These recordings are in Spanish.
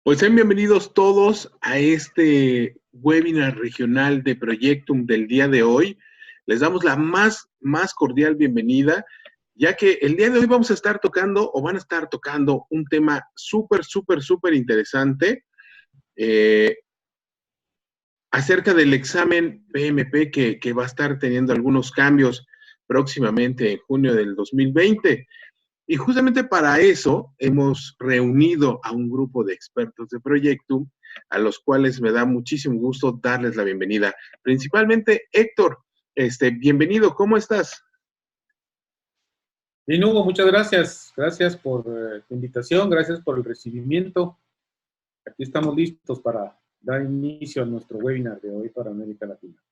Pues sean bienvenidos todos a este webinar regional de Proyectum del día de hoy. Les damos la más cordial bienvenida, ya que el día de hoy vamos a estar tocando, o van a estar tocando, un tema súper interesante acerca del examen PMP que va a estar teniendo algunos cambios próximamente en junio del 2020. Y justamente para eso hemos reunido a un grupo de expertos de Proyectum, a los cuales me da muchísimo gusto darles la bienvenida. Principalmente, Héctor, bienvenido, ¿cómo estás? Bien, Hugo, muchas gracias. Gracias por tu invitación, gracias por el recibimiento. Aquí estamos listos para dar inicio a nuestro webinar de hoy para América Latina.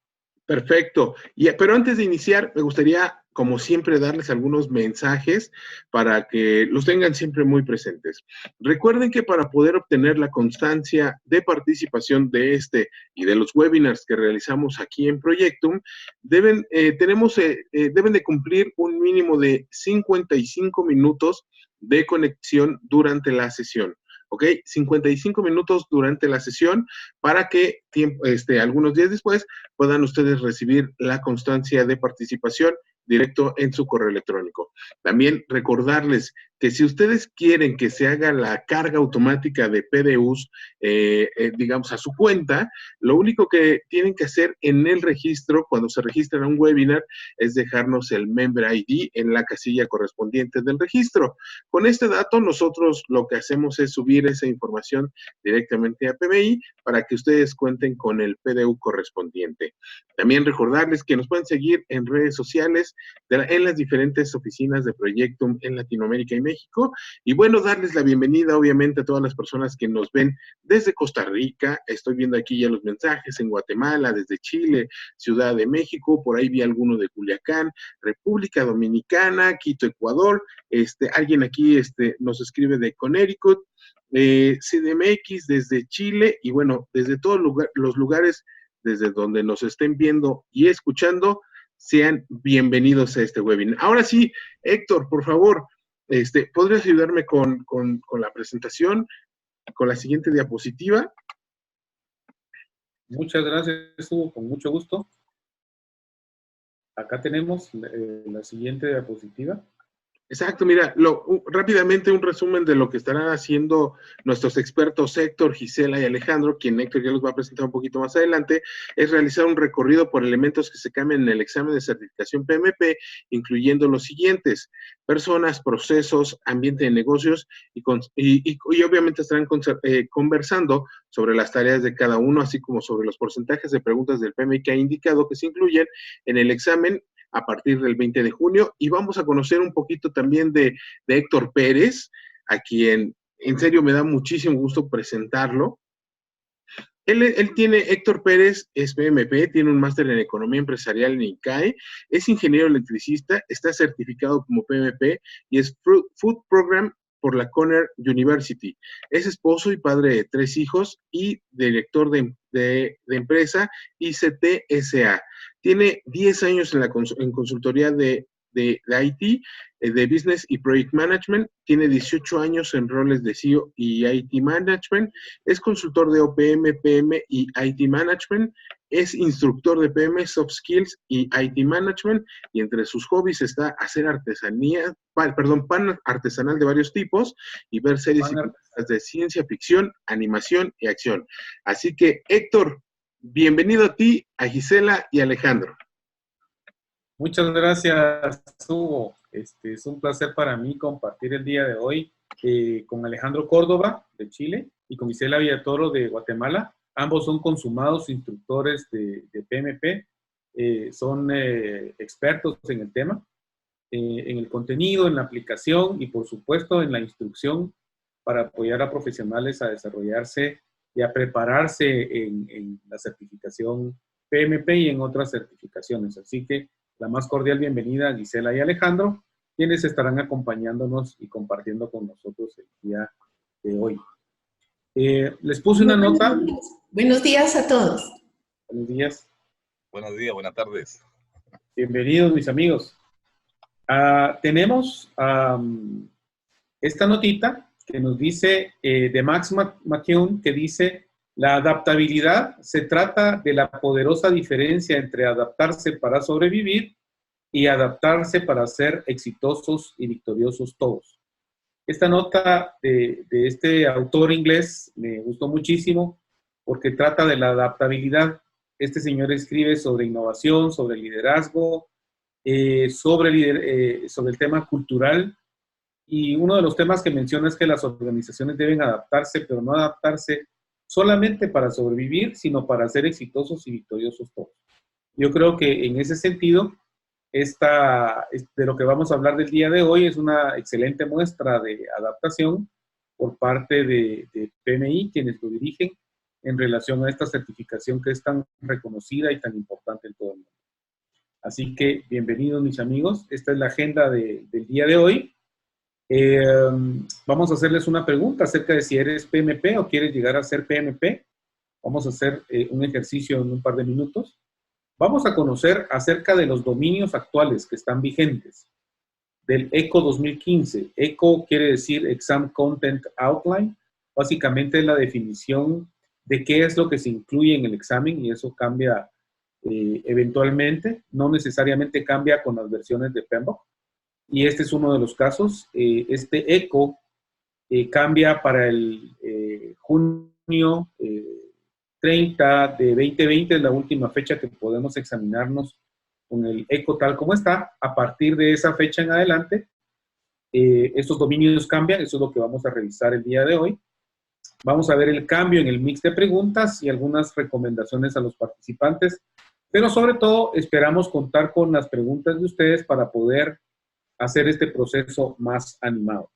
Perfecto. Pero antes de iniciar, me gustaría, como siempre, darles algunos mensajes para que los tengan siempre muy presentes. Recuerden que para poder obtener la constancia de participación de este y de los webinars que realizamos aquí en Proyectum, deben de cumplir un mínimo de 55 minutos de conexión durante la sesión. ¿Ok? 55 minutos durante la sesión para que algunos días después puedan ustedes recibir la constancia de participación directo en su correo electrónico. También recordarles que si ustedes quieren que se haga la carga automática de PDUs, digamos, a su cuenta, lo único que tienen que hacer en el registro, cuando se registran a un webinar, es dejarnos el Member ID en la casilla correspondiente del registro. Con este dato, nosotros lo que hacemos es subir esa información directamente a PBI para que ustedes cuenten con el PDU correspondiente. También recordarles que nos pueden seguir en redes sociales, en las diferentes oficinas de Proyectum en Latinoamérica y México. Y bueno, darles la bienvenida, obviamente, a todas las personas que nos ven desde Costa Rica. Estoy viendo aquí ya los mensajes en Guatemala, desde Chile, Ciudad de México, por ahí vi alguno de Culiacán, República Dominicana, Quito, Ecuador. Alguien aquí nos escribe de Connecticut, CDMX desde Chile, y bueno, desde todos los lugares desde donde nos estén viendo y escuchando, sean bienvenidos a este webinar. Ahora sí, Héctor, por favor, ¿podrías ayudarme con la presentación, con la siguiente diapositiva? Muchas gracias, Hugo, con mucho gusto. Acá tenemos la siguiente diapositiva. Exacto, mira, rápidamente un resumen de lo que estarán haciendo nuestros expertos Héctor, Gisela y Alejandro, quien Héctor ya los va a presentar un poquito más adelante, es realizar un recorrido por elementos que se cambian en el examen de certificación PMP, incluyendo los siguientes: personas, procesos, ambiente de negocios, y obviamente estarán conversando sobre las tareas de cada uno, así como sobre los porcentajes de preguntas del PMI que ha indicado que se incluyen en el examen a partir del 20 de junio, y vamos a conocer un poquito también de Héctor Pérez, a quien en serio me da muchísimo gusto presentarlo. Héctor Pérez es PMP, tiene un máster en Economía Empresarial en INCAE, es ingeniero electricista, está certificado como PMP y es Food Program por la Conner University. Es esposo y padre de 3 hijos y director de empresa ICT-SA. Tiene 10 años en consultoría de IT, de Business y Project Management. Tiene 18 años en roles de CEO y IT Management. Es consultor de OPM, PM y IT Management. Es instructor de PM, Soft Skills y IT Management. Y entre sus hobbies está hacer pan artesanal de varios tipos y ver series y películas de ciencia ficción, animación y acción. Así que, Héctor, bienvenido a ti, a Gisela y a Alejandro. Muchas gracias, Hugo. Es un placer para mí compartir el día de hoy con Alejandro Córdoba, de Chile, y con Gisela Villatoro, de Guatemala. Ambos son consumados instructores de PMP, son expertos en el tema, en el contenido, en la aplicación y, por supuesto, en la instrucción para apoyar a profesionales a desarrollarse y a prepararse en la certificación PMP y en otras certificaciones. Así que la más cordial bienvenida a Gisela y Alejandro, quienes estarán acompañándonos y compartiendo con nosotros el día de hoy. Les puse una nota. Buenos días a todos. Buenos días. Buenos días, buenas tardes. Bienvenidos, mis amigos. Tenemos esta notita que nos dice, de Max McKeown, que dice, la adaptabilidad se trata de la poderosa diferencia entre adaptarse para sobrevivir y adaptarse para ser exitosos y victoriosos todos. Esta nota de este autor inglés me gustó muchísimo porque trata de la adaptabilidad. Este señor escribe sobre innovación, sobre liderazgo, sobre el tema cultural, y uno de los temas que menciona es que las organizaciones deben adaptarse, pero no adaptarse solamente para sobrevivir, sino para ser exitosos y victoriosos todos. Yo creo que en ese sentido, de lo que vamos a hablar del día de hoy es una excelente muestra de adaptación por parte de PMI, quienes lo dirigen, en relación a esta certificación que es tan reconocida y tan importante en todo el mundo. Así que, bienvenidos mis amigos. Esta es la agenda del día de hoy. Vamos a hacerles una pregunta acerca de si eres PMP o quieres llegar a ser PMP. Vamos a hacer un ejercicio en un par de minutos. Vamos a conocer acerca de los dominios actuales que están vigentes del ECO 2015. ECO quiere decir Exam Content Outline. Básicamente es la definición de qué es lo que se incluye en el examen, y eso cambia eventualmente. No necesariamente cambia con las versiones de PMBOK. Y este es uno de los casos. Este ECO cambia para el junio 30 de 2020, es la última fecha que podemos examinarnos con el ECO tal como está. A partir de esa fecha en adelante, estos dominios cambian. Eso es lo que vamos a revisar el día de hoy. Vamos a ver el cambio en el mix de preguntas y algunas recomendaciones a los participantes, pero sobre todo esperamos contar con las preguntas de ustedes para poder hacer este proceso más animado.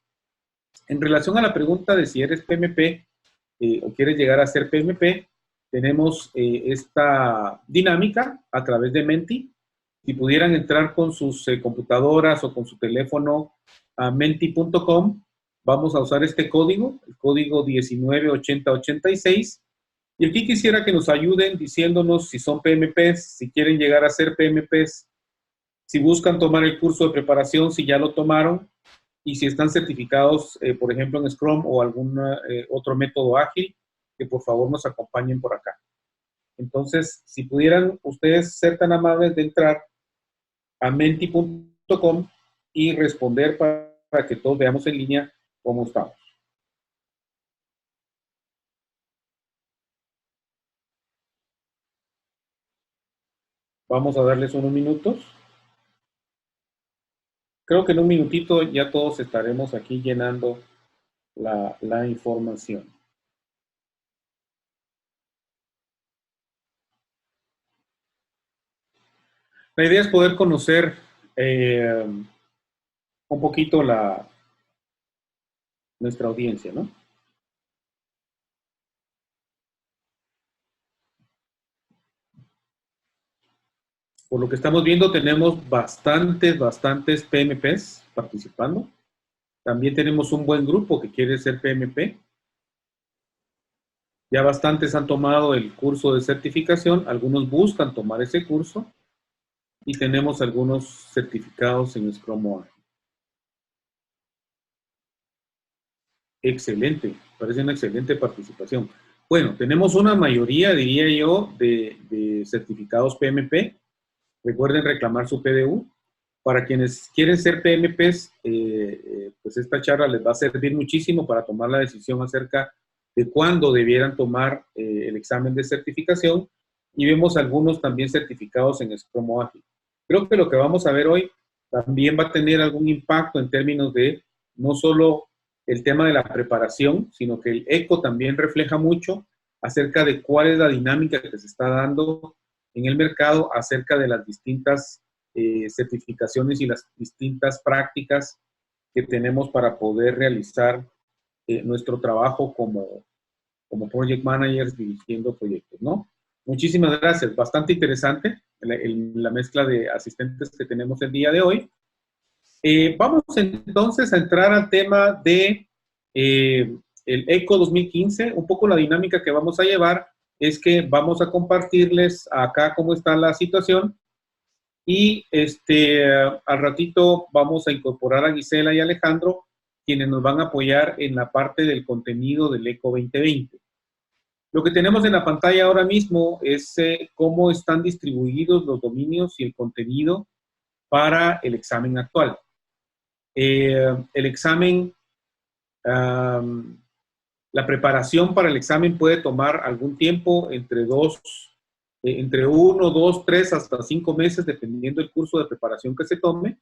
En relación a la pregunta de si eres PMP o quieres llegar a ser PMP, tenemos esta dinámica a través de Menti. Si pudieran entrar con sus computadoras o con su teléfono a menti.com, vamos a usar este código, el código 198086. Y aquí quisiera que nos ayuden diciéndonos si son PMPs, si quieren llegar a ser PMPs, si buscan tomar el curso de preparación, si ya lo tomaron, y si están certificados, por ejemplo, en Scrum o algún otro método ágil, que por favor nos acompañen por acá. Entonces, si pudieran ustedes ser tan amables de entrar a menti.com y responder para que todos veamos en línea cómo estamos. Vamos a darles unos minutos. Creo que en un minutito ya todos estaremos aquí llenando la información. La idea es poder conocer un poquito nuestra audiencia, ¿no? Por lo que estamos viendo, tenemos bastantes PMPs participando. También tenemos un buen grupo que quiere ser PMP. Ya bastantes han tomado el curso de certificación, algunos buscan tomar ese curso y tenemos algunos certificados en Scrum Agile. Excelente, parece una excelente participación. Bueno, tenemos una mayoría, diría yo, de certificados PMP. Recuerden reclamar su PDU. Para quienes quieren ser PMPs, pues esta charla les va a servir muchísimo para tomar la decisión acerca de cuándo debieran tomar el examen de certificación, y vemos algunos también certificados en Scrum Agile. Creo que lo que vamos a ver hoy también va a tener algún impacto en términos de no solo el tema de la preparación, sino que el ECO también refleja mucho acerca de cuál es la dinámica que se está dando en el mercado acerca de las distintas certificaciones y las distintas prácticas que tenemos para poder realizar nuestro trabajo como project managers dirigiendo proyectos, ¿no? Muchísimas gracias. Bastante interesante la mezcla de asistentes que tenemos el día de hoy. Vamos entonces a entrar al tema de el ECO 2015. Un poco la dinámica que vamos a llevar es que vamos a compartirles acá cómo está la situación, y al ratito vamos a incorporar a Gisela y Alejandro quienes nos van a apoyar en la parte del contenido del ECO 2020. Lo que tenemos en la pantalla ahora mismo es cómo están distribuidos los dominios y el contenido para el examen actual. El examen, la preparación para el examen puede tomar algún tiempo, entre 1, 2, 3, hasta 5 meses, dependiendo del curso de preparación que se tome.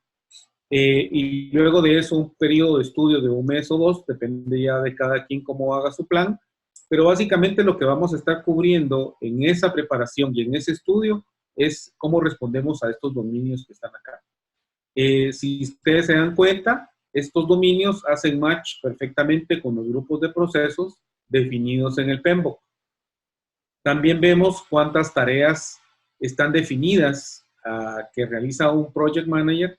Y luego de eso, un periodo de estudio de 1 mes o 2, depende ya de cada quien cómo haga su plan. Pero básicamente lo que vamos a estar cubriendo en esa preparación y en ese estudio es cómo respondemos a estos dominios que están acá. Si ustedes se dan cuenta, estos dominios hacen match perfectamente con los grupos de procesos definidos en el PMBOK. También vemos cuántas tareas están definidas que realiza un Project Manager.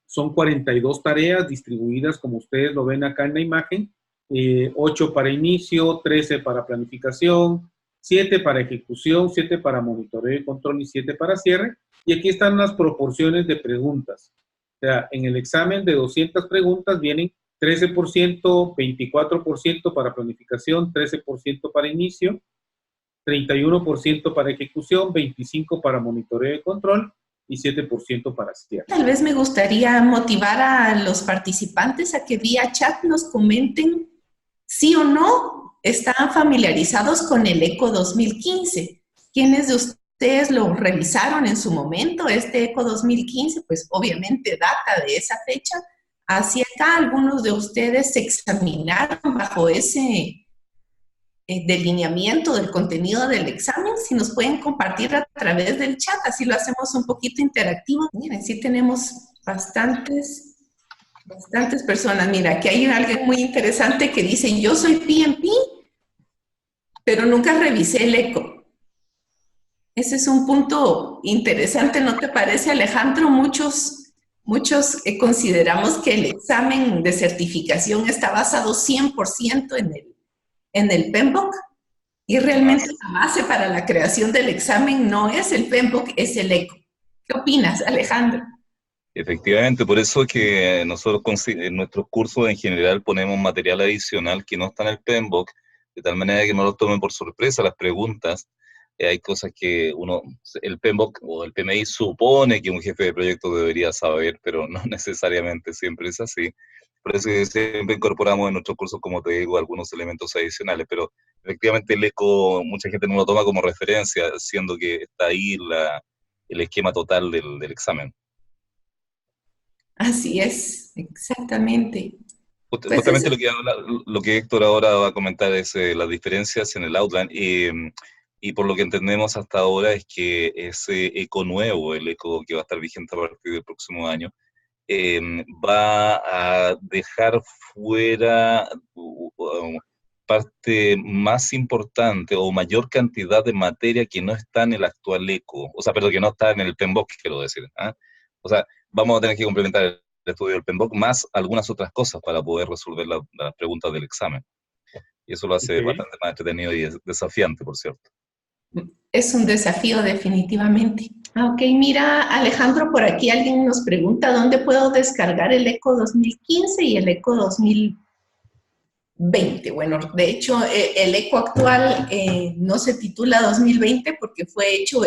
Son 42 tareas distribuidas como ustedes lo ven acá en la imagen. 8 para inicio, 13 para planificación, 7 para ejecución, 7 para monitoreo y control y 7 para cierre. Y aquí están las proporciones de preguntas. O sea, en el examen de 200 preguntas vienen 13%, 24% para planificación, 13% para inicio, 31% para ejecución, 25% para monitoreo y control y 7% para cierre. Tal vez me gustaría motivar a los participantes a que vía chat nos comenten sí o no están familiarizados con el ECO 2015. ¿Quiénes de ustedes lo revisaron en su momento? Este ECO 2015, pues obviamente data de esa fecha. Hacia acá, algunos de ustedes se examinaron bajo ese delineamiento del contenido del examen. Si nos pueden compartir a través del chat, así lo hacemos un poquito interactivo. Miren, sí tenemos bastantes personas. Mira, aquí hay alguien muy interesante que dice, yo soy PMP, pero nunca revisé el ECO. Ese es un punto interesante, ¿no te parece, Alejandro? Muchos consideramos que el examen de certificación está basado 100% en el PMBOK, y realmente la base para la creación del examen no es el PMBOK, es el ECO. ¿Qué opinas, Alejandro? Efectivamente, por eso es que nosotros en nuestros cursos en general ponemos material adicional que no está en el PMBOK, de tal manera que no los tomen por sorpresa las preguntas. Hay cosas que el PMBOK o el PMI supone que un jefe de proyecto debería saber, pero no necesariamente siempre es así. Por eso que siempre incorporamos en nuestros cursos, como te digo, algunos elementos adicionales, pero efectivamente el ECO mucha gente no lo toma como referencia, siendo que está ahí el esquema total del examen. Así es, exactamente. Justamente lo que Héctor ahora va a comentar es las diferencias en el outline, y por lo que entendemos hasta ahora es que ese ECO nuevo, el ECO que va a estar vigente a partir del próximo año, va a dejar fuera parte más importante o mayor cantidad de materia que no está en el actual ECO, o sea, perdón, que no está en el PMBOK, quiero decir. O sea, vamos a tener que complementar el estudio del PMBOK más algunas otras cosas para poder resolver las preguntas del examen. Y eso lo hace bastante más entretenido y desafiante, por cierto. Es un desafío definitivamente. Ok, mira, Alejandro, por aquí alguien nos pregunta dónde puedo descargar el ECO 2015 y el ECO 2020. Bueno, de hecho, el ECO actual no se titula 2020 porque fue hecho,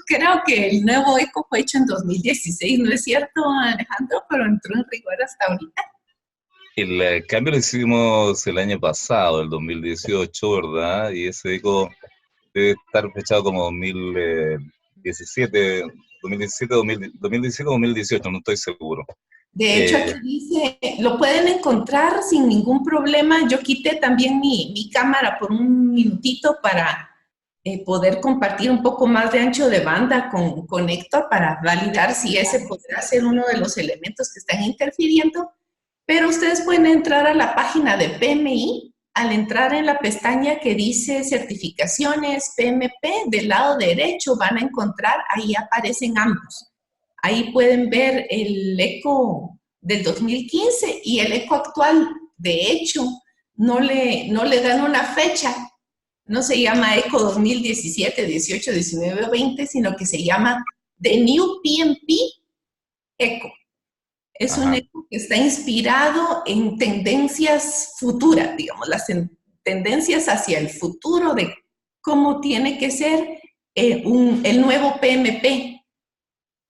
creo que el nuevo ECO fue hecho en 2016, ¿no es cierto, Alejandro? Pero entró en rigor hasta ahorita. El cambio lo hicimos el año pasado, el 2018, ¿verdad? Y ese ECO debe estar fechado como 2017, 2018, no estoy seguro. De hecho, aquí dice, lo pueden encontrar sin ningún problema. Yo quité también mi cámara por un minutito para poder compartir un poco más de ancho de banda con Héctor para validar si ese podrá ser uno de los elementos que están interfiriendo. Pero ustedes pueden entrar a la página de PMI. Al entrar en la pestaña que dice certificaciones PMP, del lado derecho van a encontrar, ahí aparecen ambos. Ahí pueden ver el ECO del 2015 y el ECO actual. De hecho, no le dan una fecha. No se llama ECO 2017, 18, 19 o 20, sino que se llama The New PMP ECO. Es un Ajá. eco que está inspirado en tendencias futuras, digamos, tendencias hacia el futuro de cómo tiene que ser el nuevo PMP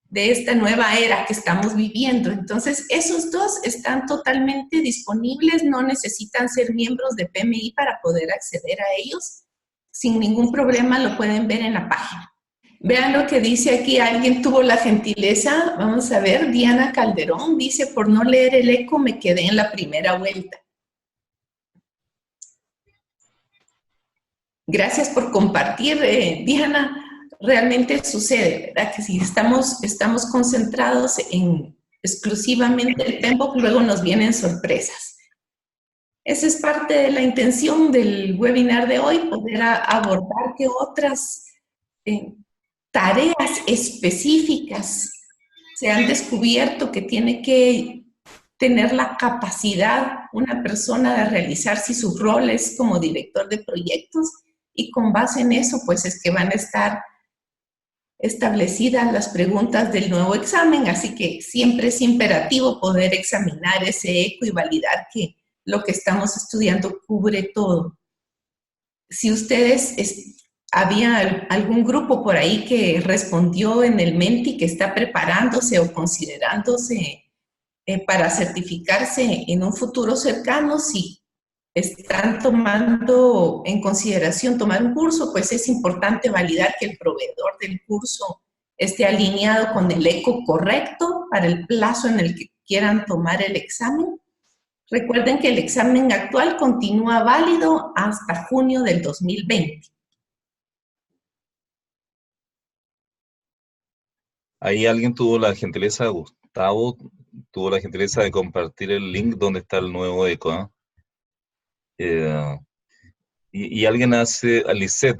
de esta nueva era que estamos viviendo. Entonces, esos dos están totalmente disponibles, no necesitan ser miembros de PMI para poder acceder a ellos. Sin ningún problema lo pueden ver en la página. Vean lo que dice aquí, alguien tuvo la gentileza, vamos a ver, Diana Calderón dice, por no leer el eco me quedé en la primera vuelta. Gracias por compartir, Diana. Realmente sucede, ¿verdad? Que si estamos concentrados en exclusivamente el PMBOK, luego nos vienen sorpresas. Esa es parte de la intención del webinar de hoy, poder abordar que otras tareas específicas se han descubierto que tiene que tener la capacidad una persona de realizar si su rol es como director de proyectos, y con base en eso pues es que van a estar establecidas las preguntas del nuevo examen, así que siempre es imperativo poder examinar ese eco y validar que lo que estamos estudiando cubre todo. Si ustedes, había algún grupo por ahí que respondió en el Menti que está preparándose o considerándose para certificarse en un futuro cercano, si están tomando en consideración tomar un curso, pues es importante validar que el proveedor del curso esté alineado con el eco correcto para el plazo en el que quieran tomar el examen. Recuerden que el examen actual continúa válido hasta junio del 2020. Ahí alguien tuvo la gentileza, Gustavo, tuvo la gentileza de compartir el link donde está el nuevo eco, ¿eh? Y alguien Lisette,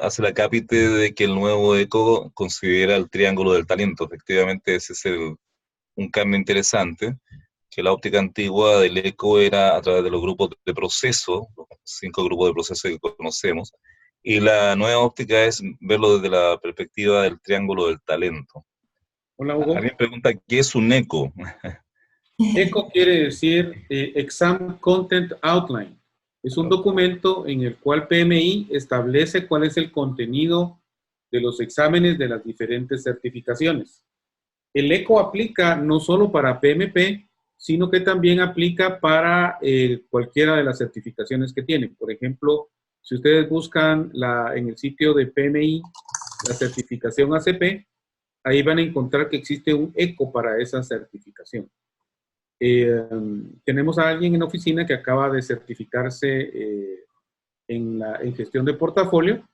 hace la cápite de que el nuevo eco considera el triángulo del talento. Efectivamente, ese es un cambio interesante, que la óptica antigua del eco era a través de los grupos de proceso, los 5 grupos de proceso que conocemos, y la nueva óptica es verlo desde la perspectiva del triángulo del talento. Hola, Hugo. Alguien pregunta, ¿qué es un eco? ECO quiere decir Exam Content Outline. Es un documento en el cual PMI establece cuál es el contenido de los exámenes de las diferentes certificaciones. El ECO aplica no solo para PMP, sino que también aplica para cualquiera de las certificaciones que tienen. Por ejemplo, si ustedes buscan en el sitio de PMI la certificación ACP, ahí van a encontrar que existe un ECO para esa certificación. Tenemos a alguien en la oficina que acaba de certificarse en gestión de portafolio,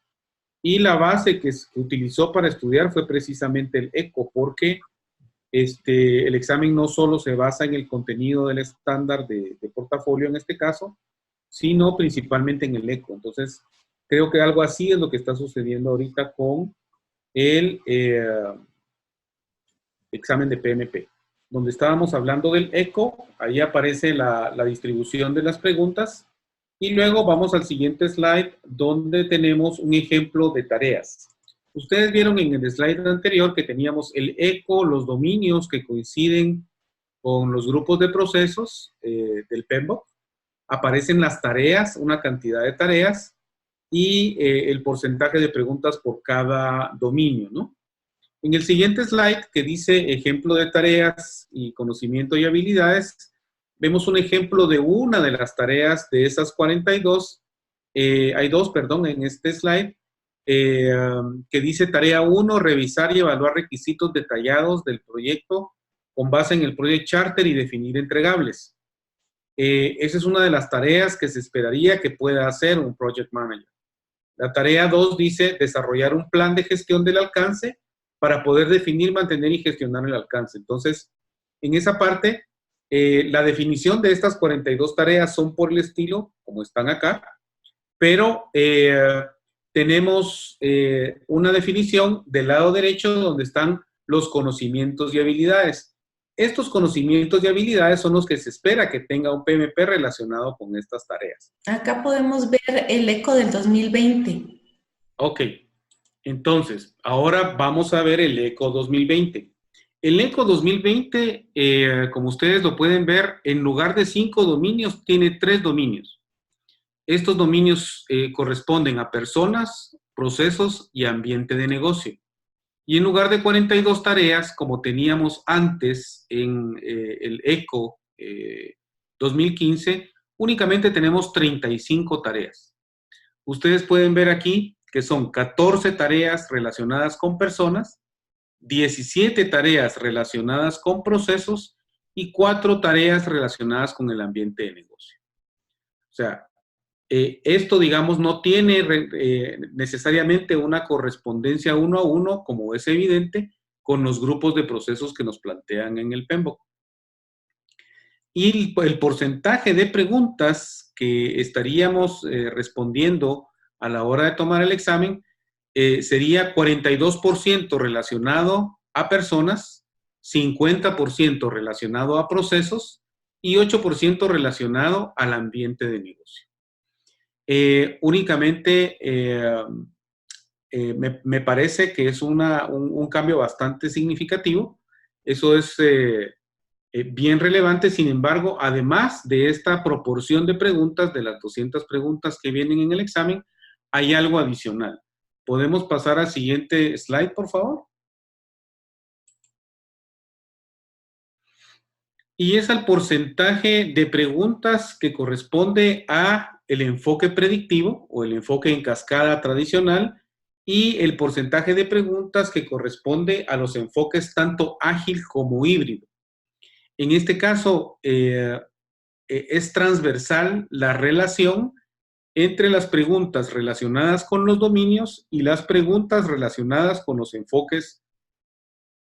y la base que utilizó para estudiar fue precisamente el ECO, porque el examen no solo se basa en el contenido del estándar de portafolio en este caso, sino principalmente en el ECO. Entonces, creo que algo así es lo que está sucediendo ahorita con el examen de PMP. Donde estábamos hablando del ECO, ahí aparece la distribución de las preguntas, y luego vamos al siguiente slide donde tenemos un ejemplo de tareas. Ustedes vieron en el slide anterior que teníamos el ECO, los dominios que coinciden con los grupos de procesos del PMBOK. Aparecen las tareas, una cantidad de tareas, y el porcentaje de preguntas por cada dominio, ¿no? En el siguiente slide, que dice ejemplo de tareas y conocimiento y habilidades, vemos un ejemplo de una de las tareas de esas 42. Hay dos, perdón, en este slide, que dice tarea 1, revisar y evaluar requisitos detallados del proyecto con base en el Project Charter y definir entregables. Esa es una de las tareas que se esperaría que pueda hacer un Project Manager. La tarea 2 dice desarrollar un plan de gestión del alcance para poder definir, mantener y gestionar el alcance. Entonces, en esa parte, la definición de estas 42 tareas son por el estilo, como están acá, pero tenemos una definición del lado derecho donde están los conocimientos y habilidades. Estos conocimientos y habilidades son los que se espera que tenga un PMP relacionado con estas tareas. Acá podemos ver el ECO del 2020. Ok. Entonces, ahora vamos a ver el ECO 2020. El ECO 2020, como ustedes lo pueden ver, en lugar de 5 dominios, tiene 3 dominios. Estos dominios corresponden a personas, procesos y ambiente de negocio. Y en lugar de 42 tareas, como teníamos antes en el ECO 2015, únicamente tenemos 35 tareas. Ustedes pueden ver aquí que son 14 tareas relacionadas con personas, 17 tareas relacionadas con procesos y 4 tareas relacionadas con el ambiente de negocio. O sea, esto, digamos, no tiene necesariamente una correspondencia uno a uno, como es evidente, con los grupos de procesos que nos plantean en el PMBOK. Y el porcentaje de preguntas que estaríamos respondiendo a la hora de tomar el examen sería 42% relacionado a personas, 50% relacionado a procesos y 8% relacionado al ambiente de negocio. Únicamente me parece que es un cambio bastante significativo. Eso es bien relevante. Sin embargo, además de esta proporción de preguntas, de las 200 preguntas que vienen en el examen, hay algo adicional. ¿Podemos pasar al siguiente slide, por favor? Y es el porcentaje de preguntas que corresponde a el enfoque predictivo o el enfoque en cascada tradicional y el porcentaje de preguntas que corresponde a los enfoques tanto ágil como híbrido. En este caso, es transversal la relación entre las preguntas relacionadas con los dominios y las preguntas relacionadas con los enfoques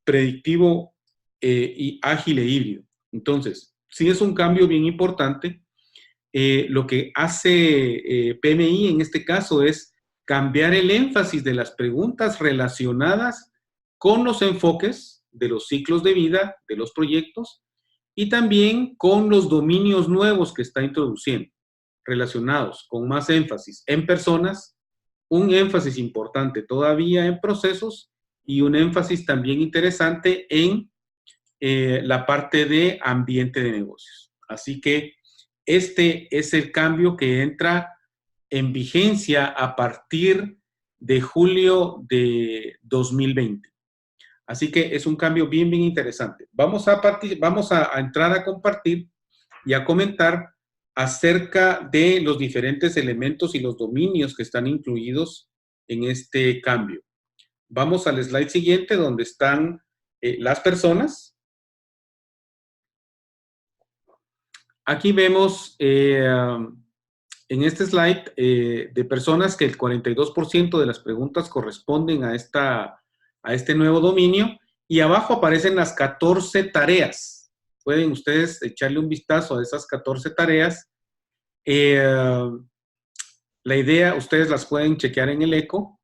predictivo y ágil e híbrido. Entonces, sí es un cambio bien importante. Lo que hace PMI en este caso es cambiar el énfasis de las preguntas relacionadas con los enfoques de los ciclos de vida de los proyectos y también con los dominios nuevos que está introduciendo, relacionados con más énfasis en personas, un énfasis importante todavía en procesos y un énfasis también interesante en la parte de ambiente de negocios. Así que este es el cambio que entra en vigencia a partir de julio de 2020. Así que es un cambio bien, bien interesante. Vamos a entrar a compartir y a comentar acerca de los diferentes elementos y los dominios que están incluidos en este cambio. Vamos al slide siguiente, donde están las personas. Aquí vemos en este slide de personas que el 42% de las preguntas corresponden a este nuevo dominio y abajo aparecen las 14 tareas. Pueden ustedes echarle un vistazo a esas 14 tareas. La idea, ustedes las pueden chequear en el ECO.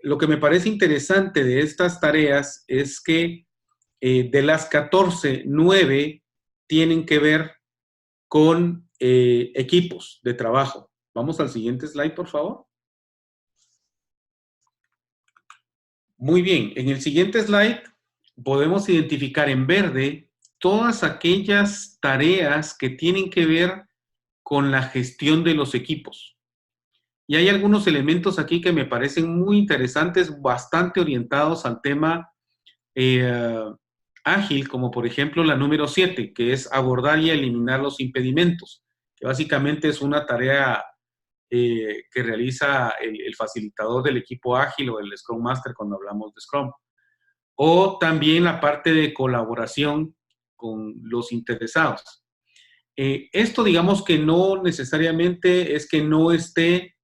Lo que me parece interesante de estas tareas es que de las 14, 9 tienen que ver con equipos de trabajo. Vamos al siguiente slide, por favor. Muy bien, en el siguiente slide podemos identificar en verde todas aquellas tareas que tienen que ver con la gestión de los equipos. Y hay algunos elementos aquí que me parecen muy interesantes, bastante orientados al tema ágil, como por ejemplo la número 7, que es abordar y eliminar los impedimentos, que básicamente es una tarea que realiza el facilitador del equipo ágil o el Scrum Master cuando hablamos de Scrum. O también la parte de colaboración con los interesados. Esto digamos que no necesariamente es que no esté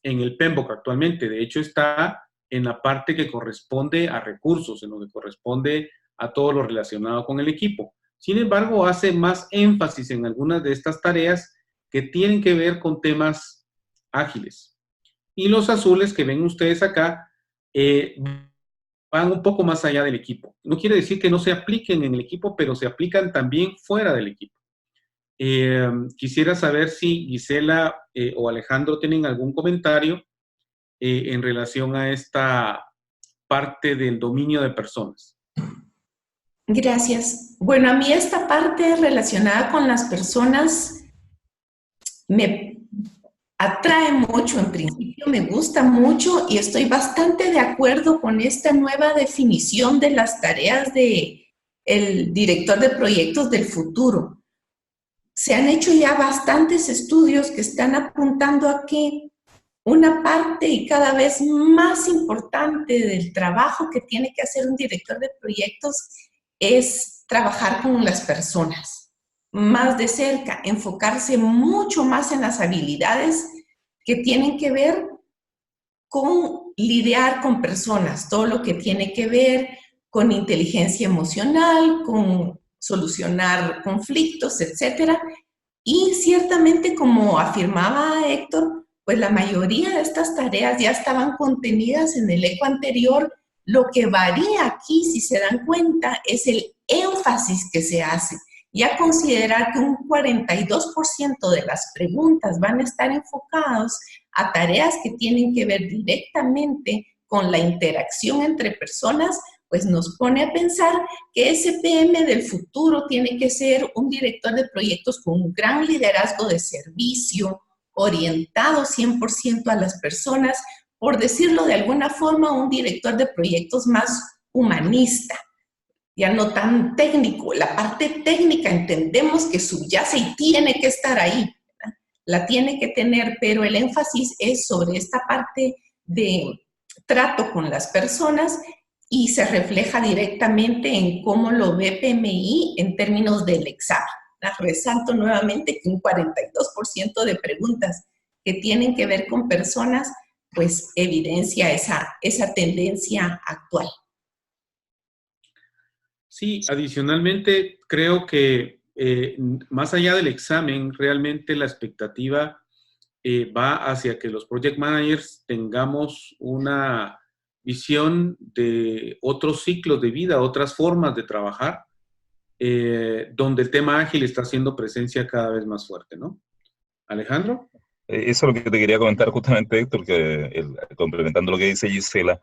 en el PMBOK actualmente, de hecho está en la parte que corresponde a recursos, en lo que corresponde a todo lo relacionado con el equipo. Sin embargo, hace más énfasis en algunas de estas tareas que tienen que ver con temas ágiles. Y los azules que ven ustedes acá van un poco más allá del equipo. No quiere decir que no se apliquen en el equipo, pero se aplican también fuera del equipo. Quisiera saber si Gisela o Alejandro tienen algún comentario en relación a esta parte del dominio de personas. Gracias. Bueno, a mí esta parte relacionada con las personas me atrae mucho, en principio me gusta mucho y estoy bastante de acuerdo con esta nueva definición de las tareas de el director de proyectos del futuro. Se han hecho ya bastantes estudios que están apuntando a que una parte y cada vez más importante del trabajo que tiene que hacer un director de proyectos es trabajar con las personas, más de cerca, enfocarse mucho más en las habilidades que tienen que ver con lidiar con personas, todo lo que tiene que ver con inteligencia emocional, con solucionar conflictos, etcétera. Y ciertamente, como afirmaba Héctor, pues la mayoría de estas tareas ya estaban contenidas en el eco anterior. Lo que varía aquí, si se dan cuenta, es el énfasis que se hace. Ya considerar que un 42% de las preguntas van a estar enfocados a tareas que tienen que ver directamente con la interacción entre personas, pues nos pone a pensar que ese PM del futuro tiene que ser un director de proyectos con un gran liderazgo de servicio, orientado 100% a las personas, por decirlo de alguna forma, un director de proyectos más humanista, ya no tan técnico. La parte técnica entendemos que subyace y tiene que estar ahí, ¿verdad? La tiene que tener, pero el énfasis es sobre esta parte de trato con las personas y se refleja directamente en cómo lo ve PMI en términos del examen. Resalto nuevamente que un 42% de preguntas que tienen que ver con personas, pues evidencia esa tendencia actual. Sí, adicionalmente creo que más allá del examen, realmente la expectativa va hacia que los project managers tengamos una visión de otros ciclos de vida, otras formas de trabajar, donde el tema ágil está haciendo presencia cada vez más fuerte, ¿no? Alejandro. Eso es lo que te quería comentar justamente, Héctor, que complementando lo que dice Gisela,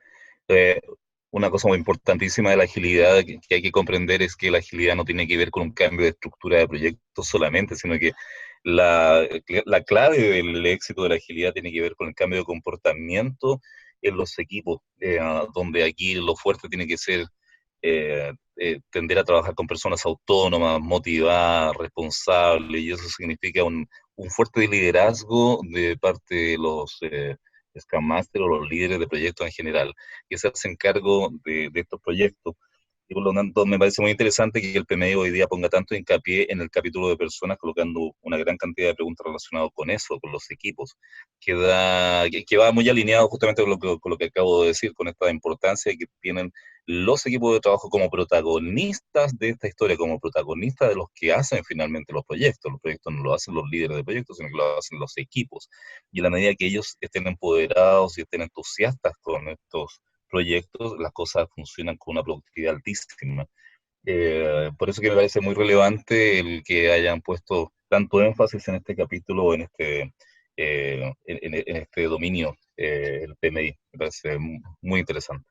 una cosa muy importantísima de la agilidad que hay que comprender es que la agilidad no tiene que ver con un cambio de estructura de proyectos solamente, sino que la clave del éxito de la agilidad tiene que ver con el cambio de comportamiento en los equipos, donde aquí lo fuerte tiene que ser tender a trabajar con personas autónomas, motivadas, responsables, y eso significa un fuerte liderazgo de parte de los Scrum Master o los líderes de proyectos en general, que se hacen cargo de estos proyectos. Y por lo tanto, me parece muy interesante que el PMI hoy día ponga tanto hincapié en el capítulo de personas, colocando una gran cantidad de preguntas relacionadas con eso, con los equipos, que va muy alineado justamente con lo que acabo de decir, con esta importancia que tienen los equipos de trabajo como protagonistas de esta historia, como protagonistas de los que hacen finalmente los proyectos. Los proyectos no lo hacen los líderes de proyectos, sino que lo hacen los equipos. Y a la medida que ellos estén empoderados y estén entusiastas con estos proyectos, las cosas funcionan con una productividad altísima. Por eso que me parece muy relevante el que hayan puesto tanto énfasis en este capítulo, en este dominio, el PMI. Me parece muy interesante.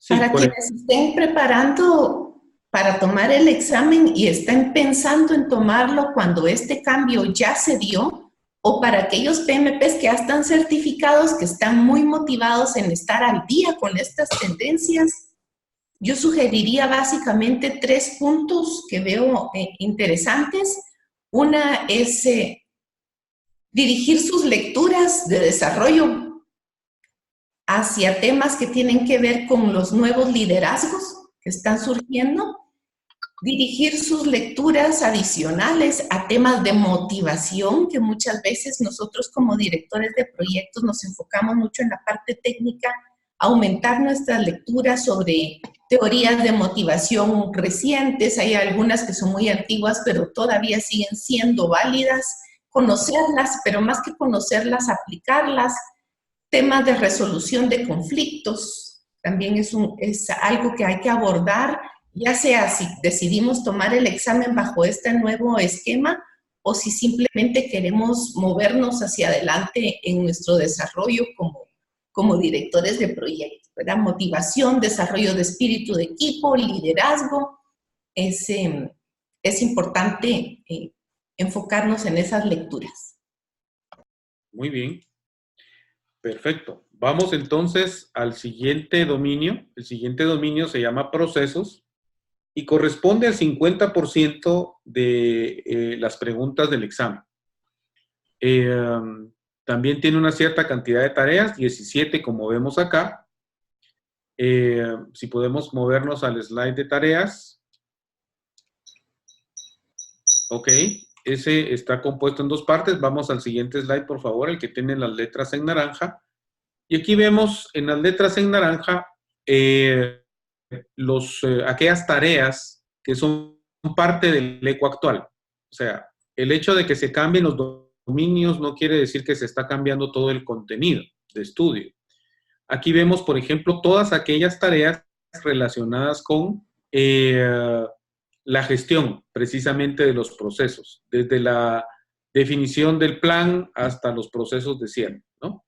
Sí, para quienes estén preparando para tomar el examen y estén pensando en tomarlo cuando este cambio ya se dio, o para aquellos PMPs que ya están certificados, que están muy motivados en estar al día con estas tendencias, yo sugeriría básicamente 3 puntos que veo interesantes. Una es dirigir sus lecturas de desarrollo hacia temas que tienen que ver con los nuevos liderazgos que están surgiendo, dirigir sus lecturas adicionales a temas de motivación, que muchas veces nosotros como directores de proyectos nos enfocamos mucho en la parte técnica, aumentar nuestras lecturas sobre teorías de motivación recientes, hay algunas que son muy antiguas, pero todavía siguen siendo válidas, conocerlas, pero más que conocerlas, aplicarlas. Temas de resolución de conflictos, también es algo que hay que abordar, ya sea si decidimos tomar el examen bajo este nuevo esquema o si simplemente queremos movernos hacia adelante en nuestro desarrollo como directores de proyectos, ¿verdad? Motivación, desarrollo de espíritu de equipo, liderazgo, es importante enfocarnos en esas lecturas. Muy bien. Perfecto. Vamos entonces al siguiente dominio. El siguiente dominio se llama procesos y corresponde al 50% de las preguntas del examen. También tiene una cierta cantidad de tareas, 17 como vemos acá. Si podemos movernos al slide de tareas. Ok, ese está compuesto en dos partes. Vamos al siguiente slide, por favor, el que tiene las letras en naranja. Y aquí vemos en las letras en naranja aquellas tareas que son parte del ECO actual. O sea, el hecho de que se cambien los dominios no quiere decir que se está cambiando todo el contenido de estudio. Aquí vemos, por ejemplo, todas aquellas tareas relacionadas con la gestión, precisamente, de los procesos, desde la definición del plan hasta los procesos de cierre, ¿no?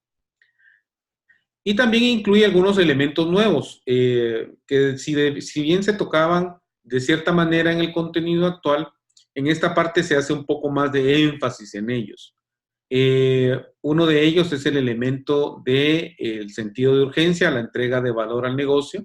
Y también incluye algunos elementos nuevos, que si bien se tocaban de cierta manera en el contenido actual, en esta parte se hace un poco más de énfasis en ellos. Uno de ellos es el elemento del sentido de urgencia, la entrega de valor al negocio.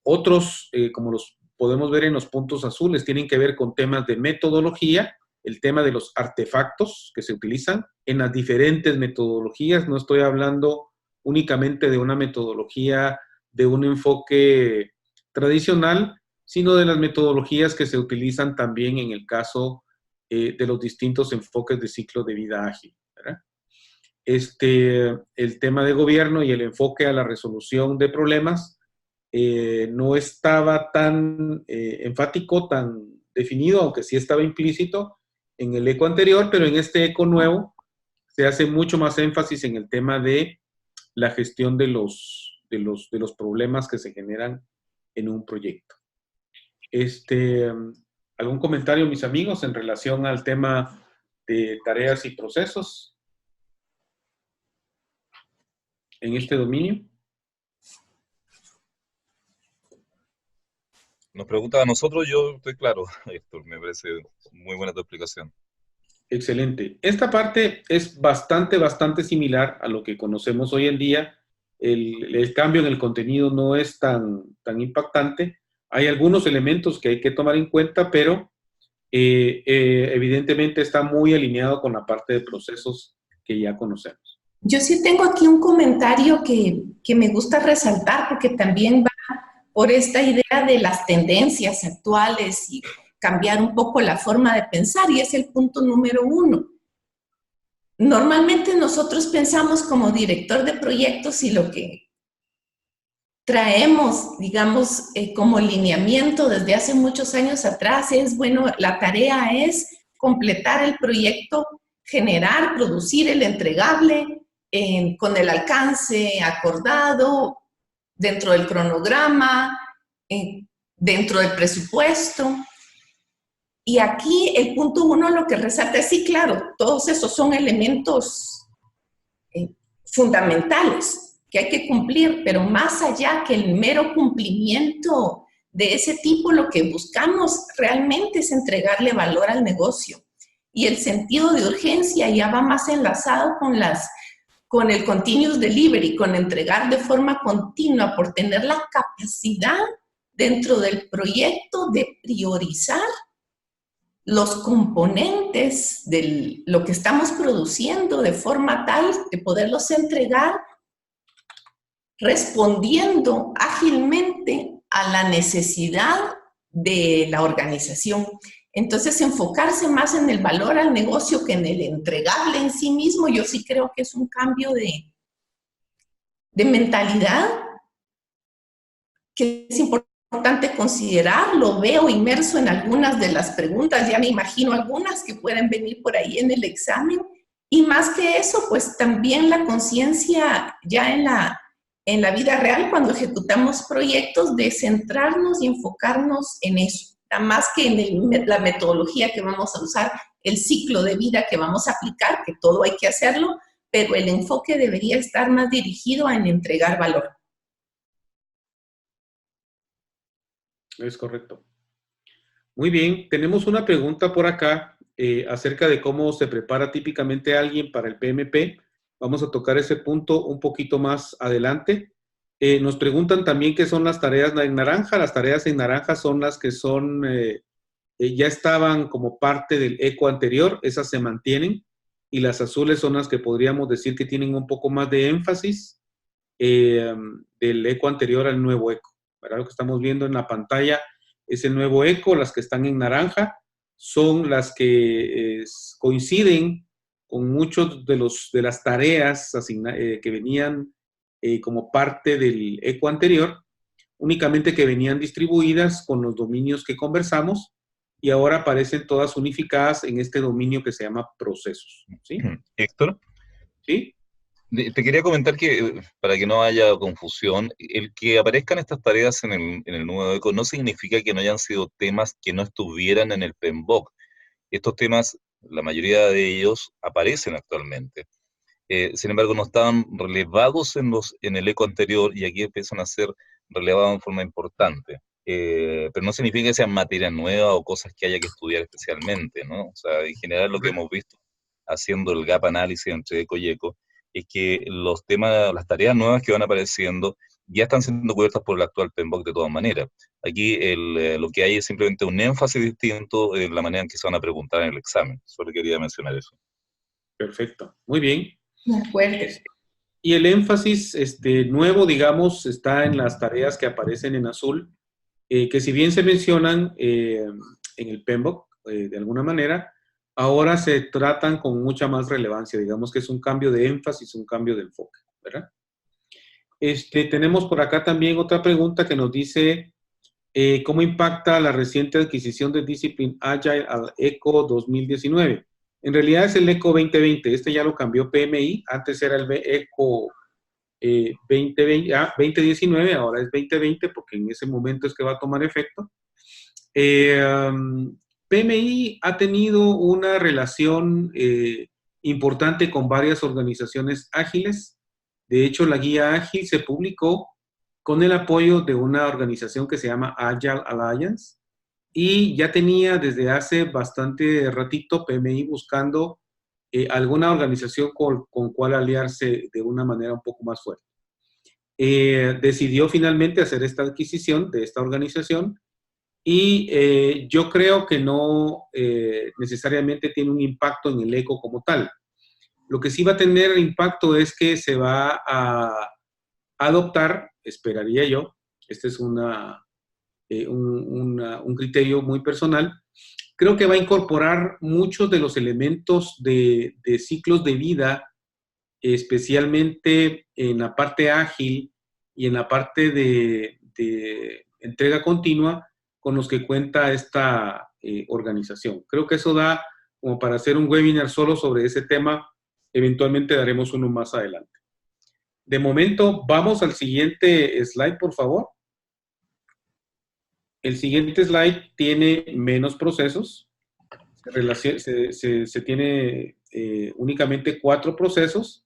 Otros, como los podemos ver en los puntos azules, tienen que ver con temas de metodología, el tema de los artefactos que se utilizan en las diferentes metodologías. No estoy hablando únicamente de una metodología de un enfoque tradicional, sino de las metodologías que se utilizan también en el caso de los distintos enfoques de ciclo de vida ágil, ¿verdad? El tema de gobierno y el enfoque a la resolución de problemas no estaba tan enfático, tan definido, aunque sí estaba implícito en el ECO anterior, pero en este ECO nuevo se hace mucho más énfasis en el tema de la gestión de los problemas que se generan en un proyecto. ¿Algún comentario, mis amigos, en relación al tema de tareas y procesos en este dominio? Nos pregunta a nosotros, yo estoy claro, Héctor, me parece muy buena tu explicación. Excelente. Esta parte es bastante similar a lo que conocemos hoy en día. El cambio en el contenido no es tan impactante. Hay algunos elementos que hay que tomar en cuenta, pero evidentemente está muy alineado con la parte de procesos que ya conocemos. Yo sí tengo aquí un comentario que me gusta resaltar porque también va por esta idea de las tendencias actuales y cambiar un poco la forma de pensar, y es el punto número 1. Normalmente nosotros pensamos como director de proyectos y lo que traemos, digamos, como lineamiento desde hace muchos años atrás es, bueno, la tarea es completar el proyecto, generar, producir el entregable con el alcance acordado, dentro del cronograma, dentro del presupuesto. Y aquí el punto 1 lo que resalta es, sí, claro, todos esos son elementos fundamentales que hay que cumplir, pero más allá que el mero cumplimiento de ese tipo, lo que buscamos realmente es entregarle valor al negocio. Y el sentido de urgencia ya va más enlazado con el continuous delivery, con entregar de forma continua, por tener la capacidad dentro del proyecto de priorizar los componentes de lo que estamos produciendo de forma tal de poderlos entregar respondiendo ágilmente a la necesidad de la organización. Entonces, enfocarse más en el valor al negocio que en el entregable en sí mismo, yo sí creo que es un cambio de mentalidad que es importante considerar. Lo veo inmerso en algunas de las preguntas, ya me imagino algunas que pueden venir por ahí en el examen. Y más que eso, pues también la conciencia ya en la vida real, cuando ejecutamos proyectos, de centrarnos y enfocarnos en eso, más que en la metodología que vamos a usar, el ciclo de vida que vamos a aplicar, que todo hay que hacerlo, pero el enfoque debería estar más dirigido en entregar valor. Es correcto. Muy bien, tenemos una pregunta por acá acerca de cómo se prepara típicamente alguien para el PMP. Vamos a tocar ese punto un poquito más adelante. Nos preguntan también qué son las tareas en naranja. Las tareas en naranja son las que son, ya estaban como parte del eco anterior, esas se mantienen, y las azules son las que podríamos decir que tienen un poco más de énfasis del eco anterior al nuevo eco, ¿verdad? Lo que estamos viendo en la pantalla es el nuevo eco, las que están en naranja son las que coinciden con muchos de las tareas que venían como parte del eco anterior, únicamente que venían distribuidas con los dominios que conversamos y ahora aparecen todas unificadas en este dominio que se llama procesos. ¿Sí? Héctor, ¿Sí? te quería comentar que, para que no haya confusión, el que aparezcan estas tareas en el nuevo eco no significa que no hayan sido temas que no estuvieran en el PMBOK. Estos temas, la mayoría de ellos aparecen actualmente. Sin embargo, no estaban relevados en el eco anterior y aquí empiezan a ser relevados en forma importante. Pero no significa que sean materias nuevas o cosas que haya que estudiar especialmente, ¿no? O sea, en general lo que hemos visto haciendo el gap análisis entre eco y eco es que los temas, las tareas nuevas que van apareciendo ya están siendo cubiertas por el actual PMBOK de todas maneras. Aquí lo que hay es simplemente un énfasis distinto en la manera en que se van a preguntar en el examen. Solo quería mencionar eso. Perfecto. Muy bien. De acuerdo. Y el énfasis nuevo, digamos, está en las tareas que aparecen en azul, que si bien se mencionan en el PMBOK, de alguna manera, ahora se tratan con mucha más relevancia. Digamos que es un cambio de énfasis, un cambio de enfoque, ¿verdad? Tenemos por acá también otra pregunta que nos dice, ¿cómo impacta la reciente adquisición de Discipline Agile al ECO 2019? En realidad es el ECO 2020, ya lo cambió PMI, antes era el ECO 2019, ahora es 2020 porque en ese momento es que va a tomar efecto. PMI ha tenido una relación importante con varias organizaciones ágiles. De hecho, la guía ágil se publicó con el apoyo de una organización que se llama Agile Alliance y ya tenía desde hace bastante ratito PMI buscando alguna organización con cual aliarse de una manera un poco más fuerte. Decidió finalmente hacer esta adquisición de esta organización y yo creo que no necesariamente tiene un impacto en el eco como tal. Lo que sí va a tener impacto es que se va a adoptar, esperaría yo, este es un criterio muy personal, creo que va a incorporar muchos de los elementos de ciclos de vida, especialmente en la parte ágil y en la parte de entrega continua con los que cuenta esta organización. Creo que eso da como para hacer un webinar solo sobre ese tema. Eventualmente daremos uno más adelante. De momento, vamos al siguiente slide, por favor. El siguiente slide tiene menos procesos. Se tiene únicamente 4 procesos.